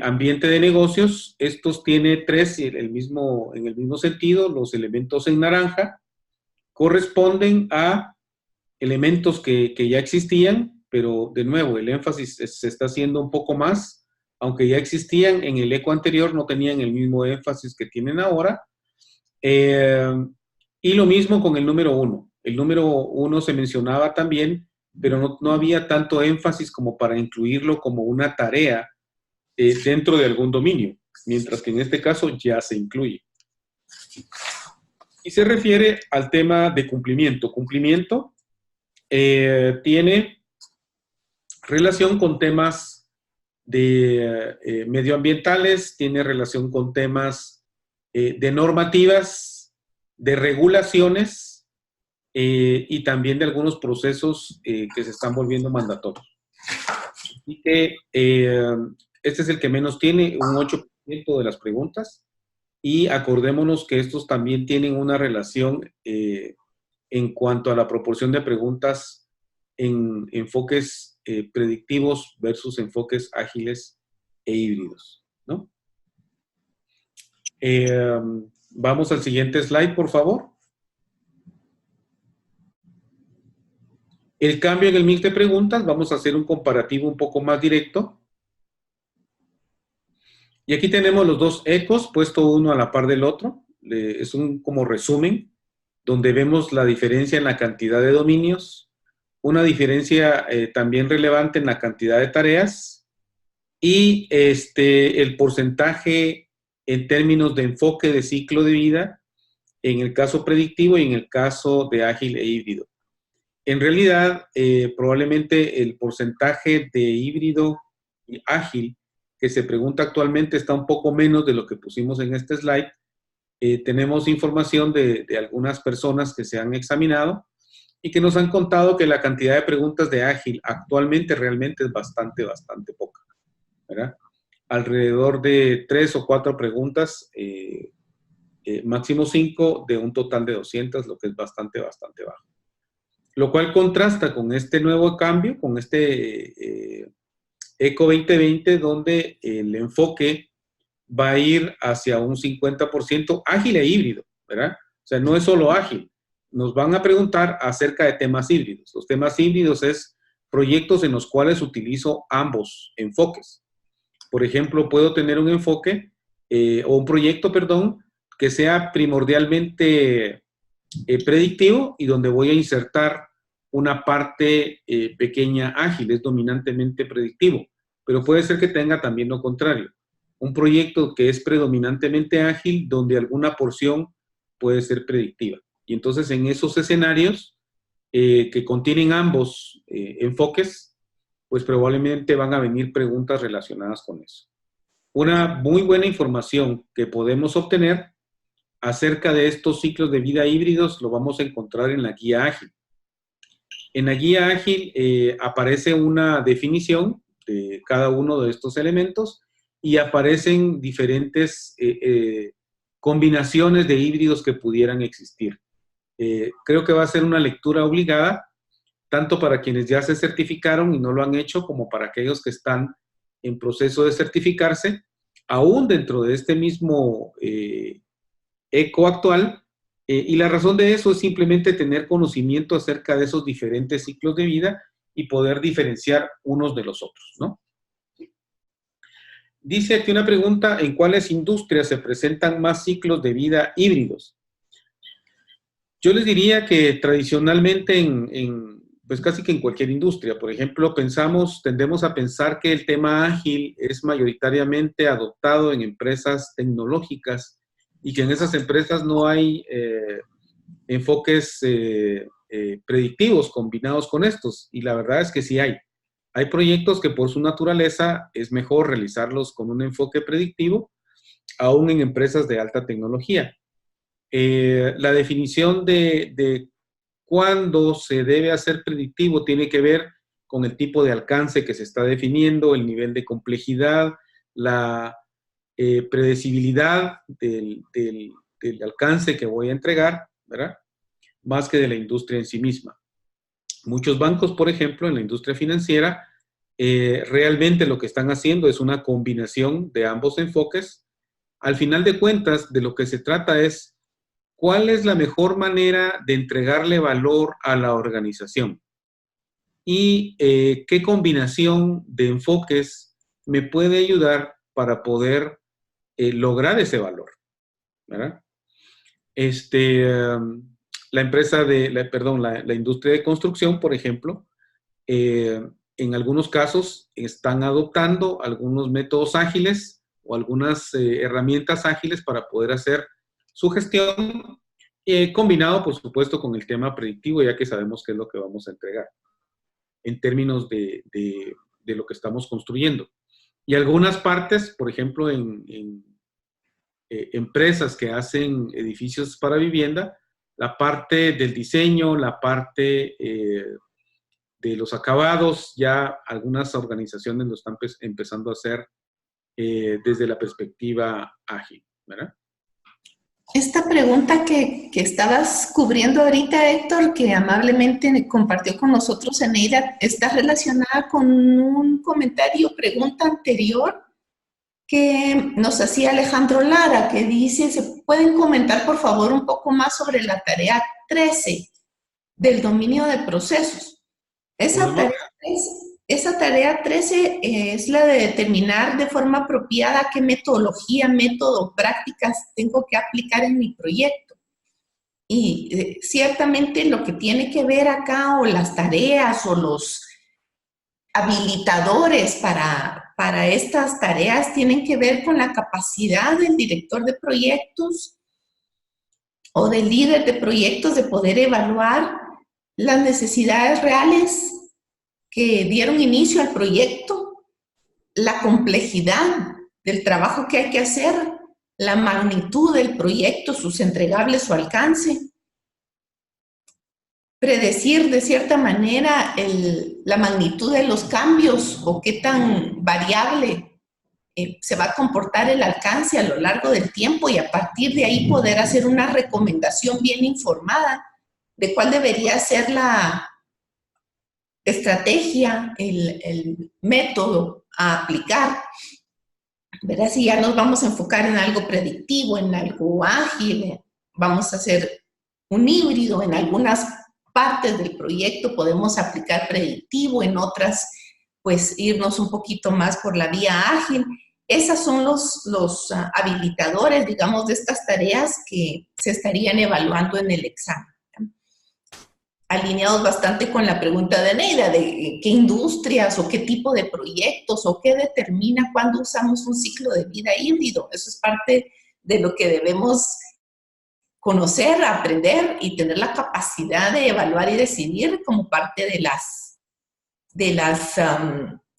Ambiente de negocios, estos tiene 3 en el mismo sentido. Los elementos en naranja corresponden a elementos que ya existían, pero de nuevo, el énfasis se está haciendo un poco más, aunque ya existían en el eco anterior, no tenían el mismo énfasis que tienen ahora. Y lo mismo con el número 1. El número 1 se mencionaba también, pero no había tanto énfasis como para incluirlo como una tarea dentro de algún dominio, mientras que en este caso ya se incluye. Y se refiere al tema de cumplimiento. Cumplimiento tiene relación con temas de medioambientales, tiene relación con temas de normativas, de regulaciones y también de algunos procesos que se están volviendo mandatorios. Así que este es el que menos tiene, un 8% de las preguntas. Y acordémonos que estos también tienen una relación en cuanto a la proporción de preguntas en enfoques predictivos versus enfoques ágiles e híbridos, ¿no? Vamos al siguiente slide, por favor. El cambio en el mix de preguntas, vamos a hacer un comparativo un poco más directo. Y aquí tenemos los dos ecos, puesto uno a la par del otro. Es un como resumen, donde vemos la diferencia en la cantidad de dominios, una diferencia también relevante en la cantidad de tareas, y el porcentaje en términos de enfoque de ciclo de vida, en el caso predictivo y en el caso de ágil e híbrido. En realidad, probablemente el porcentaje de híbrido y ágil que se pregunta actualmente está un poco menos de lo que pusimos en este slide. Tenemos información de algunas personas que se han examinado y que nos han contado que la cantidad de preguntas de ágil actualmente realmente es bastante poca, ¿verdad? Alrededor de 3 o 4 preguntas, máximo 5, de un total de 200, lo que es bastante bajo. Lo cual contrasta con este nuevo cambio, con este ECO 2020, donde el enfoque va a ir hacia un 50% ágil e híbrido, ¿verdad? O sea, no es solo ágil. Nos van a preguntar acerca de temas híbridos. Los temas híbridos es proyectos en los cuales utilizo ambos enfoques. Por ejemplo, puedo tener un enfoque o un proyecto, perdón, que sea primordialmente predictivo y donde voy a insertar una parte pequeña ágil, es dominantemente predictivo, pero puede ser que tenga también lo contrario. Un proyecto que es predominantemente ágil, donde alguna porción puede ser predictiva. Y entonces en esos escenarios que contienen ambos enfoques, pues probablemente van a venir preguntas relacionadas con eso. Una muy buena información que podemos obtener acerca de estos ciclos de vida híbridos lo vamos a encontrar en la guía ágil. En la guía ágil aparece una definición de cada uno de estos elementos y aparecen diferentes combinaciones de híbridos que pudieran existir. Creo que va a ser una lectura obligada, tanto para quienes ya se certificaron y no lo han hecho, como para aquellos que están en proceso de certificarse, aún dentro de este mismo ECO actual, y la razón de eso es simplemente tener conocimiento acerca de esos diferentes ciclos de vida y poder diferenciar unos de los otros, ¿no? Dice aquí una pregunta: ¿en cuáles industrias se presentan más ciclos de vida híbridos? Yo les diría que tradicionalmente pues casi que en cualquier industria. Por ejemplo, tendemos a pensar que el tema ágil es mayoritariamente adoptado en empresas tecnológicas y que en esas empresas no hay enfoques predictivos combinados con estos. Y la verdad es que sí hay. Hay proyectos que por su naturaleza es mejor realizarlos con un enfoque predictivo, aún en empresas de alta tecnología. La definición de cuándo se debe hacer predictivo tiene que ver con el tipo de alcance que se está definiendo, el nivel de complejidad, la predecibilidad del alcance que voy a entregar, ¿verdad? Más que de la industria en sí misma. Muchos bancos, por ejemplo, en la industria financiera, realmente lo que están haciendo es una combinación de ambos enfoques. Al final de cuentas, de lo que se trata es cuál es la mejor manera de entregarle valor a la organización y qué combinación de enfoques me puede ayudar para poder lograr ese valor, ¿verdad? La industria de construcción, por ejemplo, en algunos casos están adoptando algunos métodos ágiles o algunas herramientas ágiles para poder hacer su gestión, combinado, por supuesto, con el tema predictivo, ya que sabemos qué es lo que vamos a entregar en términos de lo que estamos construyendo. Y algunas partes, por ejemplo, en empresas que hacen edificios para vivienda, la parte del diseño, la parte de los acabados, ya algunas organizaciones lo están empezando a hacer desde la perspectiva ágil, ¿verdad? Esta pregunta que estabas cubriendo ahorita, Héctor, que amablemente compartió con nosotros Eneida, está relacionada con un comentario, pregunta anterior que nos hacía Alejandro Lara, que dice: ¿se pueden comentar, por favor, un poco más sobre la tarea 13 del dominio de procesos? Esa tarea 13 es la de determinar de forma apropiada qué metodología, método, prácticas tengo que aplicar en mi proyecto. Y ciertamente lo que tiene que ver acá, o las tareas, o los habilitadores para estas tareas, tienen que ver con la capacidad del director de proyectos o del líder de proyectos de poder evaluar las necesidades reales que dieron inicio al proyecto, la complejidad del trabajo que hay que hacer, la magnitud del proyecto, sus entregables, su alcance, predecir de cierta manera la magnitud de los cambios o qué tan variable se va a comportar el alcance a lo largo del tiempo, y a partir de ahí poder hacer una recomendación bien informada de cuál debería ser la estrategia, el método a aplicar. ¿Verdad? Si ya nos vamos a enfocar en algo predictivo, en algo ágil, vamos a hacer un híbrido. En algunas partes del proyecto podemos aplicar predictivo, en otras pues irnos un poquito más por la vía ágil. Esas son los habilitadores, digamos, de estas tareas que se estarían evaluando en el examen. Alineados bastante con la pregunta de Neida, de qué industrias o qué tipo de proyectos o qué determina cuándo usamos un ciclo de vida híbrido. Eso es parte de lo que debemos conocer, aprender y tener la capacidad de evaluar y decidir como parte de las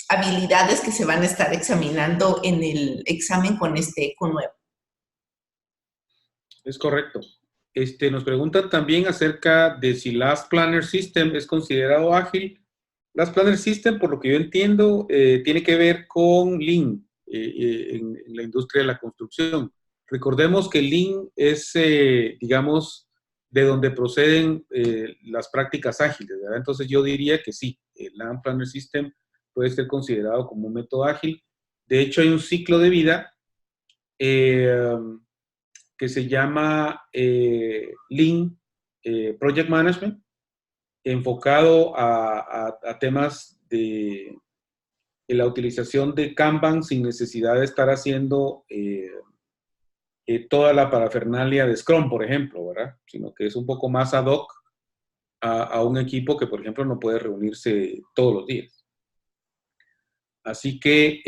habilidades que se van a estar examinando en el examen con este ECO nuevo. Es correcto. Nos preguntan también acerca de si Last Planner System es considerado ágil. Last Planner System, por lo que yo entiendo, tiene que ver con Lean en la industria de la construcción. Recordemos que Lean es, digamos, de donde proceden las prácticas ágiles, ¿verdad? Entonces yo diría que sí, el Last Planner System puede ser considerado como un método ágil. De hecho, hay un ciclo de vida que se llama Lean Project Management, enfocado a temas de la utilización de Kanban sin necesidad de estar haciendo toda la parafernalia de Scrum, por ejemplo, ¿verdad? Sino que es un poco más ad hoc a un equipo que, por ejemplo, no puede reunirse todos los días. Así que,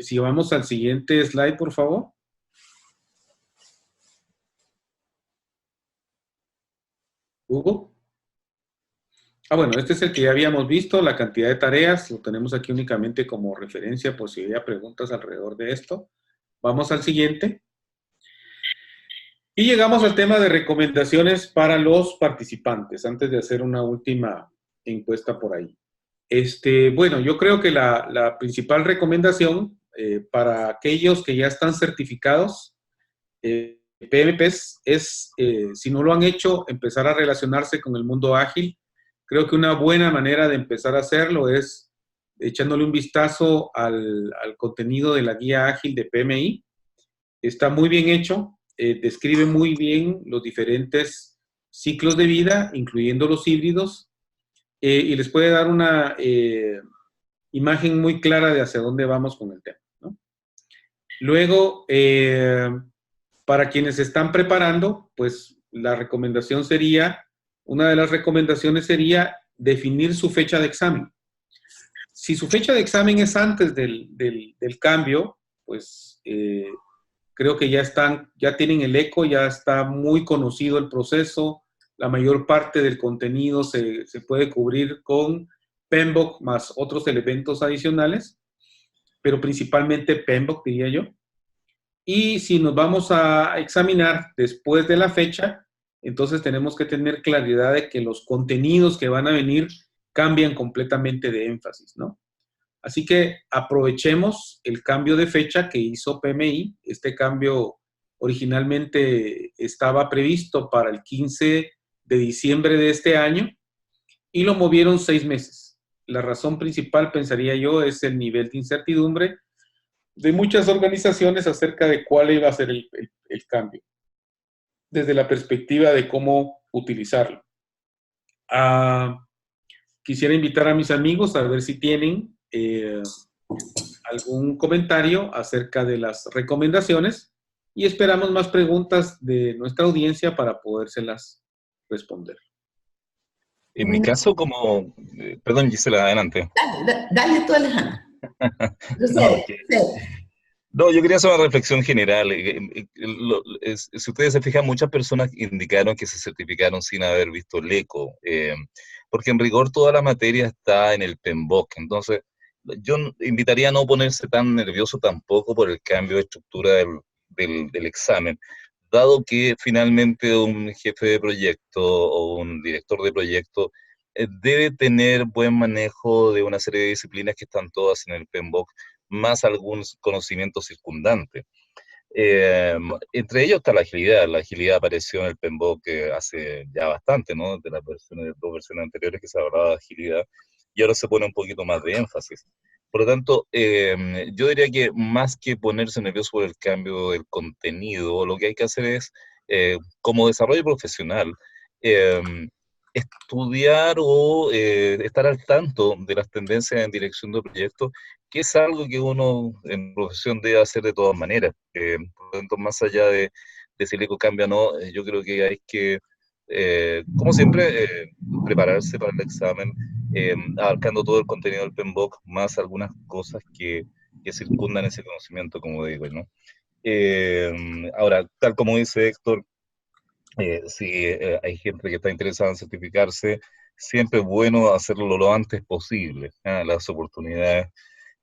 si vamos al siguiente slide, por favor. Hugo. Bueno, este es el que ya habíamos visto, la cantidad de tareas, lo tenemos aquí únicamente como referencia por si había preguntas alrededor de esto. Vamos al siguiente. Y llegamos al tema de recomendaciones para los participantes, antes de hacer una última encuesta por ahí. Bueno, yo creo que la principal recomendación para aquellos que ya están certificados, PMPs, es, si no lo han hecho, empezar a relacionarse con el mundo ágil. Creo que una buena manera de empezar a hacerlo es echándole un vistazo al contenido de la guía ágil de PMI. Está muy bien hecho, describe muy bien los diferentes ciclos de vida, incluyendo los híbridos, y les puede dar una imagen muy clara de hacia dónde vamos con el tema, ¿no? Luego, para quienes se están preparando, pues la recomendación sería, una de las recomendaciones sería definir su fecha de examen. Si su fecha de examen es antes del cambio, pues creo que ya tienen el eco, ya está muy conocido el proceso, la mayor parte del contenido se puede cubrir con PMBOK más otros elementos adicionales, pero principalmente PMBOK, diría yo. Y si nos vamos a examinar después de la fecha, entonces tenemos que tener claridad de que los contenidos que van a venir cambian completamente de énfasis, ¿no? Así que aprovechemos el cambio de fecha que hizo PMI. Este cambio originalmente estaba previsto para el 15 de diciembre de este año y lo movieron 6 meses. La razón principal, pensaría yo, es el nivel de incertidumbre de muchas organizaciones acerca de cuál iba a ser el cambio, desde la perspectiva de cómo utilizarlo. quisiera invitar a mis amigos a ver si tienen algún comentario acerca de las recomendaciones y esperamos más preguntas de nuestra audiencia para podérselas responder. En mi caso, perdón, Gisela, adelante. Dale tú, Alejandro. No, no, yo quería hacer una reflexión general. Si ustedes se fijan, muchas personas indicaron que se certificaron sin haber visto el ECO, porque en rigor toda la materia está en el PMBOK. Entonces, yo invitaría a no ponerse tan nervioso tampoco por el cambio de estructura del examen, dado que finalmente un jefe de proyecto o un director de proyecto debe tener buen manejo de una serie de disciplinas que están todas en el PMBOK, más algún conocimiento circundante. Entre ellos está la agilidad. La agilidad apareció en el PMBOK hace ya bastante, ¿no? De las dos versiones anteriores que se hablaba de agilidad, y ahora se pone un poquito más de énfasis. Por lo tanto, yo diría que más que ponerse nervioso por el cambio del contenido, lo que hay que hacer es, como desarrollo profesional, estudiar o estar al tanto de las tendencias en dirección de proyectos, que es algo que uno en profesión debe hacer de todas maneras. Por lo tanto, más allá de si el eco cambia o no, yo creo que hay que, como siempre, prepararse para el examen, abarcando todo el contenido del PMBOK, más algunas cosas que circundan ese conocimiento, como digo, ¿no? Ahora, tal como dice Héctor, si hay gente que está interesada en certificarse, siempre es bueno hacerlo lo antes posible. Las oportunidades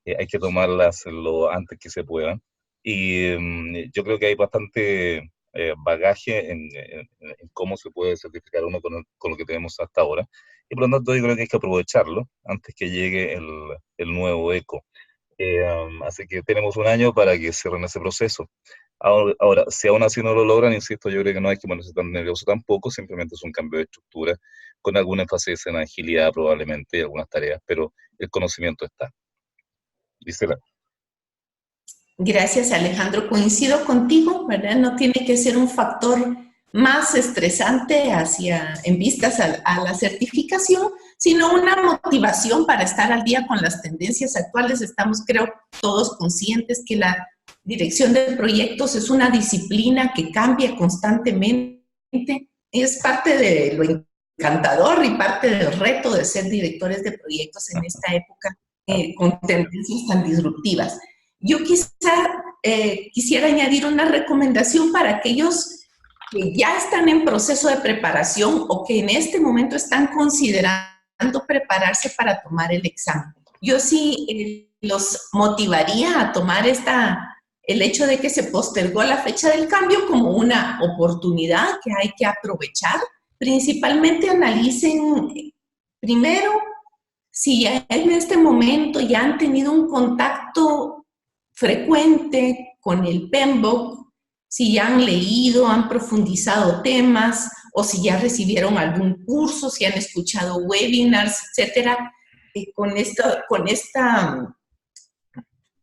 hay que tomarlas lo antes que se pueda. Y yo creo que hay bastante bagaje en cómo se puede certificar uno con lo que tenemos hasta ahora. Y por lo tanto yo creo que hay que aprovecharlo antes que llegue el nuevo ECO. Así que tenemos un año para que cierren ese proceso. Ahora, si aún así no lo logran, insisto, yo creo que no hay que ponerse tan nervioso tampoco, simplemente es un cambio de estructura, con algún énfasis en agilidad probablemente y algunas tareas, pero el conocimiento está. Gisela. Gracias, Alejandro. Coincido contigo, ¿verdad? No tiene que ser un factor más estresante en vistas a la certificación, sino una motivación para estar al día con las tendencias actuales. Estamos, creo, todos conscientes que la dirección de proyectos es una disciplina que cambia constantemente. Es parte de lo encantador y parte del reto de ser directores de proyectos en esta época con tendencias tan disruptivas. Yo quisiera añadir una recomendación para aquellos que ya están en proceso de preparación o que en este momento están considerando prepararse para tomar el examen. Yo sí los motivaría a tomar el hecho de que se postergó la fecha del cambio como una oportunidad que hay que aprovechar. Principalmente analicen primero si ya en este momento ya han tenido un contacto frecuente con el PMBOK, si ya han leído, han profundizado temas o si ya recibieron algún curso, si han escuchado webinars, etcétera, con esta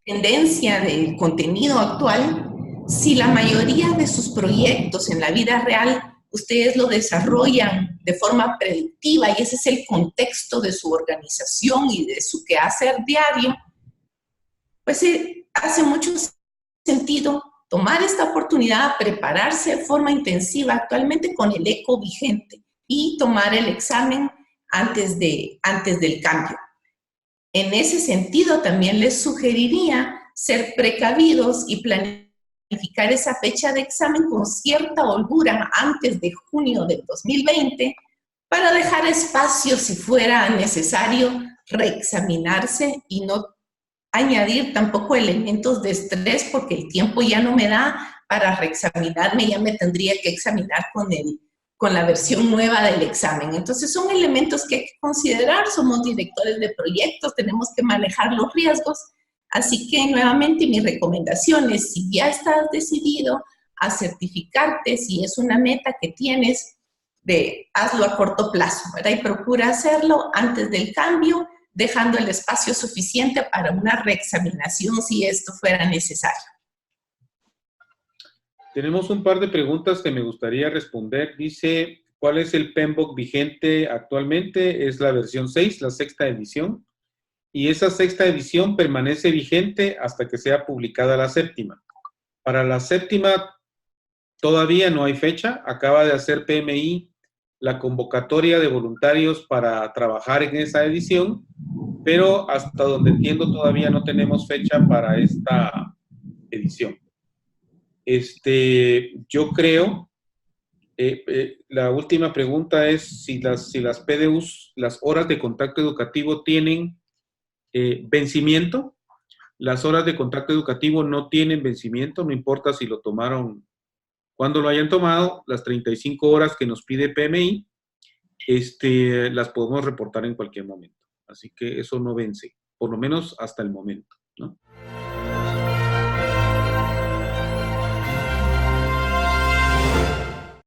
tendencia del contenido actual. Si la mayoría de sus proyectos en la vida real ustedes lo desarrollan de forma predictiva y ese es el contexto de su organización y de su quehacer diario, pues hace mucho sentido tomar esta oportunidad, prepararse de forma intensiva actualmente con el ECO vigente y tomar el examen antes del cambio. En ese sentido, también les sugeriría ser precavidos y planificar esa fecha de examen con cierta holgura antes de junio del 2020 para dejar espacio si fuera necesario reexaminarse y no añadir tampoco elementos de estrés porque el tiempo ya no me da para reexaminarme, ya me tendría que examinar con la versión nueva del examen. Entonces son elementos que hay que considerar, somos directores de proyectos, tenemos que manejar los riesgos, así que nuevamente mi recomendación es, si ya estás decidido a certificarte, si es una meta que tienes, hazlo a corto plazo, ¿verdad? Y procura hacerlo antes del cambio, dejando el espacio suficiente para una reexaminación si esto fuera necesario. Tenemos un par de preguntas que me gustaría responder. Dice ¿Cuál es el PMBOK vigente actualmente? Es la versión 6, la sexta edición. Y esa sexta edición permanece vigente hasta que sea publicada la séptima. Para la séptima todavía no hay fecha. Acaba de hacer PMI la convocatoria de voluntarios para trabajar en esa edición, pero hasta donde entiendo todavía no tenemos fecha para esta edición. Yo creo, la última pregunta es si las PDUs, las horas de contacto educativo, tienen vencimiento. Las horas de contacto educativo no tienen vencimiento, no importa si lo tomaron, cuando lo hayan tomado, las 35 horas que nos pide PMI, las podemos reportar en cualquier momento. Así que eso no vence, por lo menos hasta el momento, ¿no?